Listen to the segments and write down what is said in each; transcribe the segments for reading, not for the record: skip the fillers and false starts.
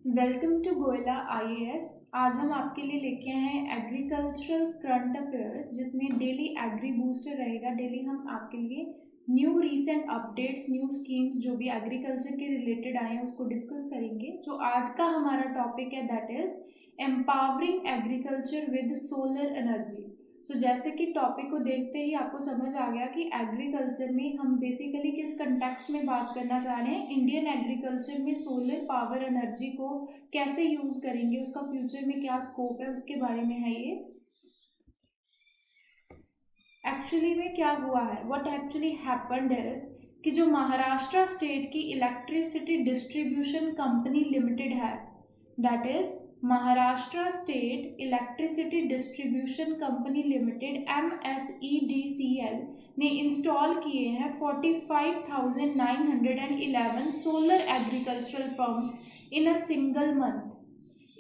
Welcome to Goyla IAS. आज हम आपके लिए लेके आए हैं एग्रीकल्चरल करंट अफेयर्स, जिसमें डेली एग्री बूस्टर रहेगा। डेली हम आपके लिए new recent updates, new schemes जो भी एग्रीकल्चर के रिलेटेड आए हैं उसको डिस्कस करेंगे। जो आज का हमारा टॉपिक है that is empowering agriculture with solar energy. So जैसे कि टॉपिक को देखते ही आपको समझ आ गया कि एग्रीकल्चर में हम बेसिकली किस कंटेक्स्ट में बात करना चाह रहे हैं। इंडियन एग्रीकल्चर में सोलर पावर एनर्जी को कैसे यूज करेंगे, उसका फ्यूचर में क्या स्कोप है, उसके बारे में है ये। एक्चुअली में क्या हुआ है, व्हाट एक्चुअली हैपेंड इज कि जो महाराष्ट्र स्टेट की इलेक्ट्रिसिटी डिस्ट्रीब्यूशन कंपनी लिमिटेड है, that is Maharashtra state electricity distribution company limited MSEDCL ने इंस्टॉल किए हैं 45,911 solar agricultural pumps in a single month.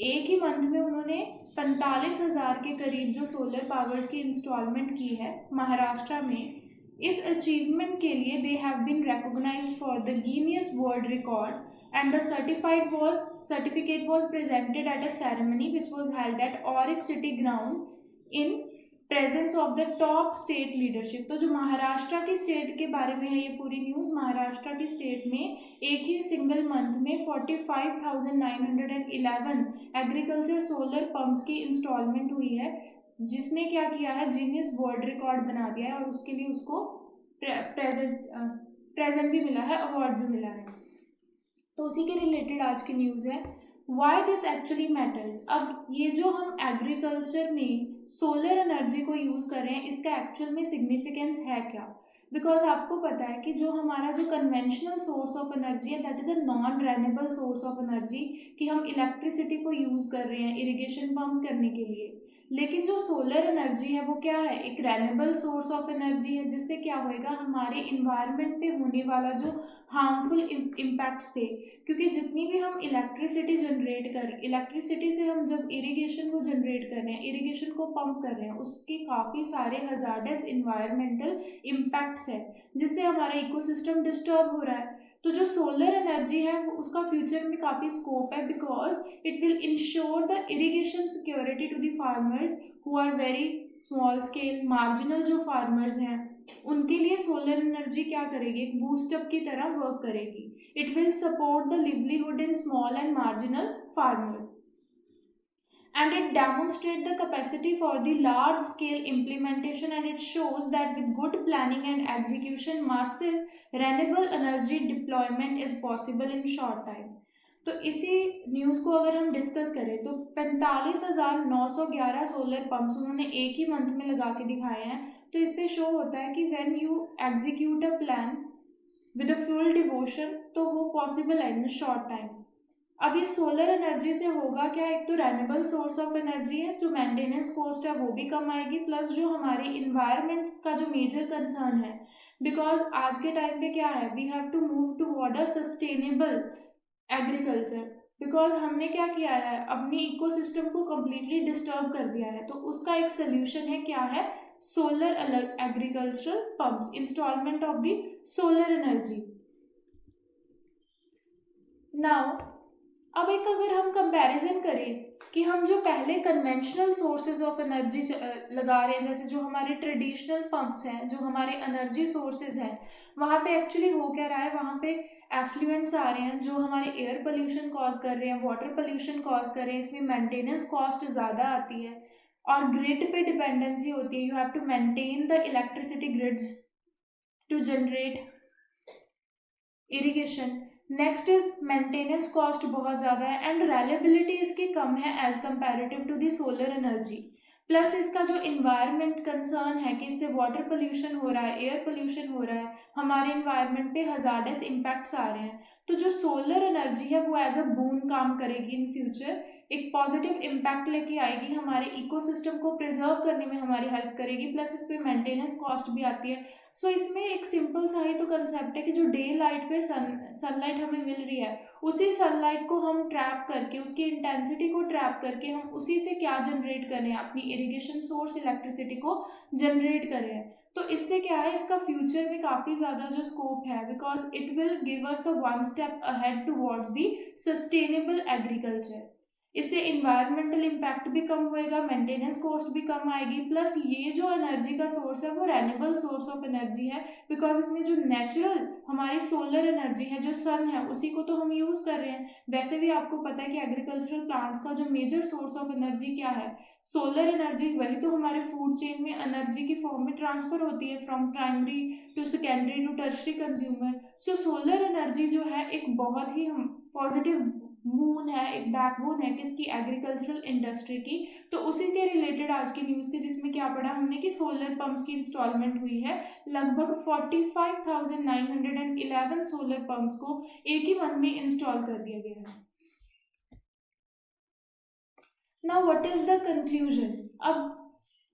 एक ही मंथ में उन्होंने 45,000 के करीब जो सोलर पावर्स की इंस्टॉलमेंट की है महाराष्ट्र में। इस अचीवमेंट के लिए they have been recognised for the Guinness world record and the certificate was presented at a ceremony which was held at Auric City Ground in presence of the top state leadership। तो जो महाराष्ट्र की state के बारे में है ये पूरी news. Maharashtra की स्टेट में एक ही सिंगल मंथ में 45,911 एग्रीकल्चर सोलर पंप्स की इंस्टॉलमेंट हुई है, जिसने क्या किया है, जीनियस वर्ल्ड रिकॉर्ड बना दिया है और उसके लिए उसको प्रेजेंट भी मिला है, अवार्ड भी मिला है। तो उसी के रिलेटेड आज की न्यूज़ है वाई दिस एक्चुअली मैटर्स। अब ये जो हम एग्रीकल्चर में सोलर एनर्जी को यूज़ कर रहे हैं, इसका एक्चुअल में सिग्निफिकेंस है क्या। बिकॉज आपको पता है कि जो हमारा जो कन्वेंशनल सोर्स ऑफ एनर्जी है that is a non renewable source of energy, कि हम इलेक्ट्रिसिटी को यूज़ कर रहे हैं इरिगेशन पंप करने के लिए। लेकिन जो सोलर एनर्जी है वो क्या है, एक रेन्यूएबल सोर्स ऑफ एनर्जी है, जिससे क्या होएगा, हमारे इन्वायरमेंट पे होने वाला जो हार्मफुल इम्पैक्ट्स थे, क्योंकि जितनी भी हम इलेक्ट्रिसिटी जनरेट कर, इलेक्ट्रिसिटी से हम जब इरिगेशन को जनरेट कर रहे हैं, इरिगेशन को पंप कर रहे हैं, उसके काफ़ी सारे हजार्डस इन्वायरमेंटल इम्पैक्ट्स है, जिससे हमारा इकोसिस्टम डिस्टर्ब हो रहा है। तो जो सोलर एनर्जी है वो उसका फ्यूचर में काफ़ी स्कोप है, because it will ensure the irrigation security to the farmers who are very small scale, marginal जो फार्मर्स हैं उनके लिए सोलर एनर्जी क्या करेगी, एक बूस्टअप की तरह वर्क करेगी। It will support the livelihood in small and marginal farmers and it demonstrates the capacity for the large scale implementation, and it shows that with good planning and execution massive renewable energy deployment is possible in short time। तो इसी news को अगर हम discuss करें तो 45,911 solar pumps उन्होंने एक ही month में लगा के दिखाए हैं। तो इससे शो होता है कि when you execute a plan with a full devotion तो वो पॉसिबल है इन शॉर्ट टाइम। अब ये सोलर एनर्जी से होगा क्या, एक तो रेन्यूएबल सोर्स ऑफ एनर्जी है, जो मेंटेनेंस कॉस्ट है वो भी कम आएगी, प्लस जो हमारे इन्वायरमेंट का जो मेजर कंसर्न है, बिकॉज आज के टाइम पे क्या है, we have to move toward a sustainable agriculture, because हमने क्या किया है, अपनी इकोसिस्टम को कम्प्लीटली डिस्टर्ब कर दिया है। तो उसका एक सोल्यूशन है, क्या है, solar agricultural pumps, installment of the solar energy. Now अब एक अगर हम कंपैरिजन करें कि हम जो पहले कन्वेंशनल सोर्सेज ऑफ एनर्जी लगा रहे हैं, जैसे जो हमारे ट्रेडिशनल पंप्स हैं, जो हमारे एनर्जी सोर्सेज हैं, वहाँ पे एक्चुअली हो क्या रहा है, वहाँ पे एफ्लुएंट्स आ रहे हैं जो हमारे एयर पोल्यूशन कॉज कर रहे हैं, वाटर पोल्यूशन कॉज कर रहे हैं, इसमें मेंटेनेंस कॉस्ट ज़्यादा आती है और ग्रिड पे डिपेंडेंसी होती है। You have to maintain the electricity grids to generate irrigation. Next is maintenance cost बहुत ज़्यादा है एंड रिलायबिलिटी इसकी कम है as comparative to the solar energy. Plus इसका जो इन्वायरमेंट कंसर्न है कि इससे वाटर पोल्यूशन हो रहा है, एयर पोल्यूशन हो रहा है, हमारे इन्वायरमेंट पे हजार्डस इम्पैक्ट्स आ रहे हैं। तो जो सोलर एनर्जी है वो एज अ बून काम करेगी इन फ्यूचर, एक पॉजिटिव इम्पैक्ट लेके आएगी, हमारे इकोसिस्टम को प्रिजर्व करने में हमारी हेल्प करेगी, प्लस इस पर मेंटेनेंस कॉस्ट भी आती है। सो इसमें एक सिंपल सा ही तो कंसेप्ट है कि जो डे लाइट पे सनलाइट हमें मिल रही है, उसी सनलाइट को हम ट्रैप करके, उसकी इंटेंसिटी को ट्रैप करके हम उसी से क्या जनरेट कर रहे हैं, अपनी इरिगेशन सोर्स इलेक्ट्रिसिटी को जनरेट कर रहे हैं। तो इससे क्या है, इसका फ्यूचर में काफ़ी ज़्यादा जो स्कोप है, because it will give us a one step ahead towards the sustainable agriculture. इससे इन्वायरमेंटल इम्पैक्ट भी कम होएगा, मेंटेनेंस कॉस्ट भी कम आएगी, प्लस ये जो एनर्जी का सोर्स है वो रेन्यूएबल सोर्स ऑफ एनर्जी है, बिकॉज इसमें जो नेचुरल हमारी सोलर एनर्जी है, जो सन है, उसी को तो हम यूज़ कर रहे हैं। वैसे भी आपको पता है कि एग्रीकल्चरल प्लांट्स का जो मेजर सोर्स ऑफ एनर्जी क्या है, सोलर एनर्जी। वही तो हमारे फूड चेन में एनर्जी की फॉर्म में ट्रांसफर होती है from primary to secondary to tertiary consumer. So solar energy जो है एक बहुत ही पॉजिटिव मून है, एक बैकबोन है किसकी, एग्रीकल्चरल इंडस्ट्री की। तो उसी के रिलेटेड आज की न्यूज़ थी, जिसमें क्या पढ़ा हमने कि सोलर पंप्स की इंस्टॉलमेंट हुई है। लगभग 45,911 सोलर पंप्स को एक ही मंथ में इंस्टॉल कर दिया गया है। Now what is the conclusion? अब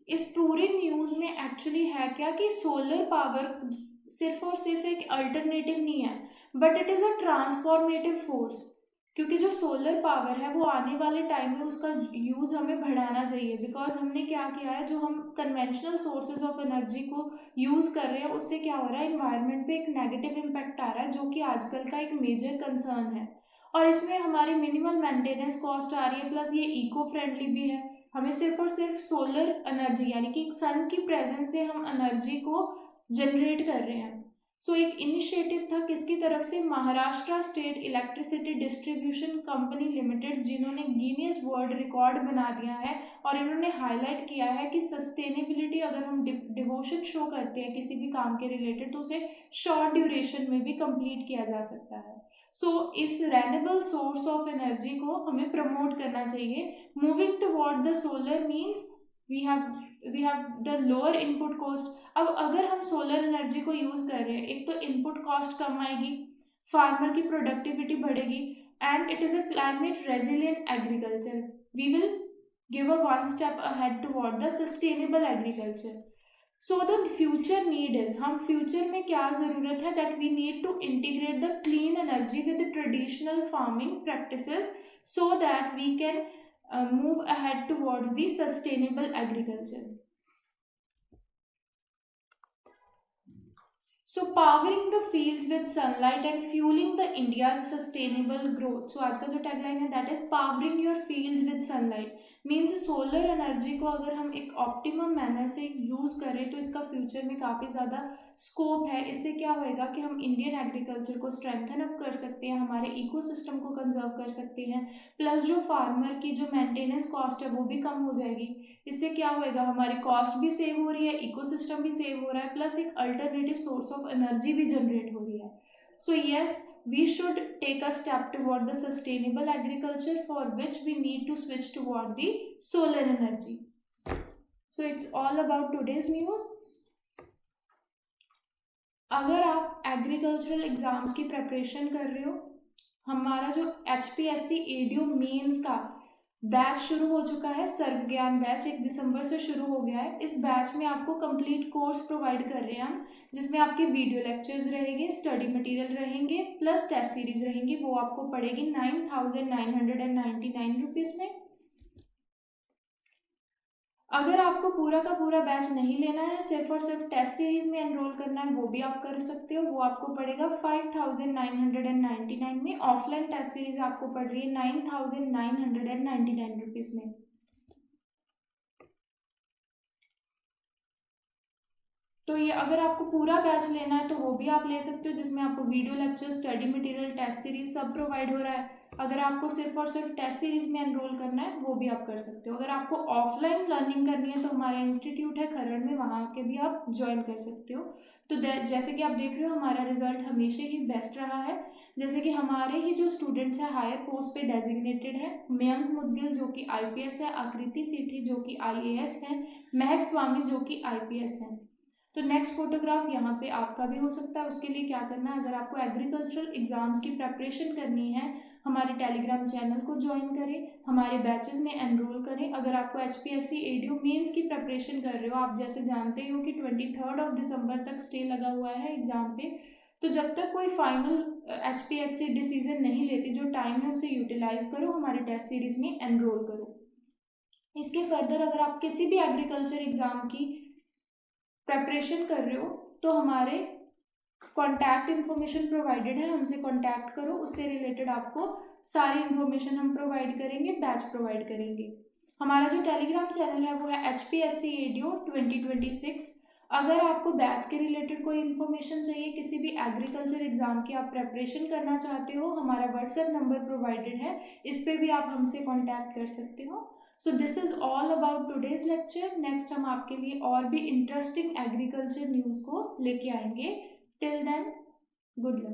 इस पूरी न्यूज़ में एक्चुअली है क्या कि सोलर पावर सिर्फ और सिर्फ एक अल्टरनेटिव नहीं है, but it is a transformative force. क्योंकि जो सोलर पावर है वो आने वाले टाइम में उसका यूज़ हमें बढ़ाना चाहिए, बिकॉज हमने क्या किया है, जो हम कन्वेंशनल सोर्सेज ऑफ एनर्जी को यूज़ कर रहे हैं, उससे क्या हो रहा है, इन्वायरमेंट पे एक नेगेटिव इम्पैक्ट आ रहा है, जो कि आजकल का एक मेजर कंसर्न है। और इसमें हमारी मिनिमल मेंटेनेंस कॉस्ट आ रही है, प्लस ये इको फ्रेंडली भी है। हमें सिर्फ और सिर्फ सोलर एनर्जी यानी कि सन की प्रेजेंस से हम एनर्जी को जनरेट कर रहे हैं। सो एक इनिशिएटिव था किसकी तरफ से, Maharashtra state electricity distribution company limited, जिन्होंने गिनीज वर्ल्ड रिकॉर्ड बना दिया है। और इन्होंने हाईलाइट किया है कि सस्टेनेबिलिटी, अगर हम डिवोशन शो करते हैं किसी भी काम के रिलेटेड, तो उसे शॉर्ट ड्यूरेशन में भी कंप्लीट किया जा सकता है। सो इस रेन्यूएबल सोर्स ऑफ एनर्जी को हमें प्रमोट करना चाहिए। Moving toward the solar means we have the lower input cost. अब अगर हम सोलर एनर्जी को यूज़ कर रहे हैं, एक तो इनपुट कॉस्ट कम आएगी, फार्मर की प्रोडक्टिविटी बढ़ेगी, and it is a climate resilient agriculture. We will give a one step ahead toward the sustainable agriculture. So the future need is, हम फ्यूचर में क्या ज़रूरत है, that we need to integrate the clean energy with traditional farming practices so that we can move ahead towards the sustainable agriculture. So powering the fields with sunlight and fueling the India's sustainable growth. So आज का जो tagline है, that is powering your fields with sunlight, means solar energy को अगर हम एक optimum manner से use करें तो इसका फ्यूचर में काफ़ी ज़्यादा स्कोप है। इससे क्या होएगा कि हम इंडियन एग्रीकल्चर को स्ट्रेंथन अप कर सकते हैं, हमारे इकोसिस्टम को कंजर्व कर सकते हैं, प्लस जो फार्मर की जो मेंटेनेंस कॉस्ट है वो भी कम हो जाएगी। इससे क्या होएगा, हमारी कॉस्ट भी सेव हो रही है, इकोसिस्टम भी सेव हो रहा है, प्लस एक अल्टरनेटिव सोर्स ऑफ एनर्जी भी जनरेट हो रही है। So yes, we should take a step toward the sustainable agriculture, for which we need to switch toward the solar energy. So it's all about today's news. अगर आप agricultural exams की preparation कर रहे हो, हमारा जो HPSC ADO मेंस का batch शुरू हो चुका है, सर्व ज्ञान बैच 1 दिसंबर से शुरू हो गया है। इस बैच में आपको कंप्लीट कोर्स प्रोवाइड कर रहे हैं हम, जिसमें आपके वीडियो लेक्चर्स रहेंगे, स्टडी मटेरियल रहेंगे, प्लस टेस्ट सीरीज रहेंगी। वो आपको पड़ेगी 9,999 रुपीज़ में। अगर आपको पूरा का पूरा बैच नहीं लेना है, सिर्फ और सिर्फ टेस्ट सीरीज में एनरोल करना है, वो भी आप कर सकते हो। वो आपको पड़ेगा 5,999 में। ऑफलाइन टेस्ट सीरीज आपको पड़ रही है 9,999 रुपीज़ में। तो ये अगर आपको पूरा बैच लेना है तो वो भी आप ले सकते हो, जिसमें आपको video lecture, study material, test series सब प्रोवाइड हो रहा है। अगर आपको सिर्फ और सिर्फ टेस्ट सीरीज में एनरोल करना है, वो भी आप कर सकते हो। अगर आपको ऑफलाइन लर्निंग करनी है तो हमारा इंस्टीट्यूट है खरड़ में, वहाँ के भी आप ज्वाइन कर सकते हो। तो जैसे कि आप देख रहे हो, हमारा रिजल्ट हमेशा ही बेस्ट रहा है। जैसे कि हमारे ही जो स्टूडेंट्स हैं हायर पोस्ट पे डेजिग्नेटेड है, मयंक मुदगिल जो कि IPS है, आकृति सेठी जो कि IAS है, महक स्वामी जो कि IPS है। तो नेक्स्ट फोटोग्राफ यहाँ पे आपका भी हो सकता है। उसके लिए क्या करना है, अगर आपको एग्रीकल्चरल एग्जाम्स की प्रेपरेशन करनी है, हमारे टेलीग्राम चैनल को ज्वाइन करें, हमारे बैचेस में एनरोल करें। अगर आपको HPSC ADO मेंस की प्रेपरेशन कर रहे हो, आप जैसे जानते हो कि 23 दिसंबर तक स्टे लगा हुआ है एग्जाम पे, तो जब तक कोई फाइनल HPSC डिसीजन नहीं लेती, जो टाइम है उसे यूटिलाइज करो, हमारे टेस्ट सीरीज में एनरोल करो। इसके फर्दर अगर आप किसी भी एग्रीकल्चर एग्जाम की प्रेपरेशन कर रहे हो तो हमारे कॉन्टैक्ट इन्फॉर्मेशन प्रोवाइडेड है, हमसे कॉन्टैक्ट करो, उससे रिलेटेड आपको सारी इन्फॉर्मेशन हम प्रोवाइड करेंगे, बैच प्रोवाइड करेंगे। हमारा जो टेलीग्राम चैनल है वो है HPSC ADO 2026। अगर आपको बैच के रिलेटेड कोई इन्फॉर्मेशन चाहिए, किसी भी एग्रीकल्चर एग्जाम की आप प्रेपरेशन करना चाहते हो, हमारा व्हाट्सएप नंबर प्रोवाइडेड है, इस पे भी आप हमसे कॉन्टैक्ट कर सकते हो। So this is all about today's lecture. Next हम आपके लिए और भी इंटरेस्टिंग एग्रीकल्चर न्यूज़ को लेके आएंगे। Till then, good luck.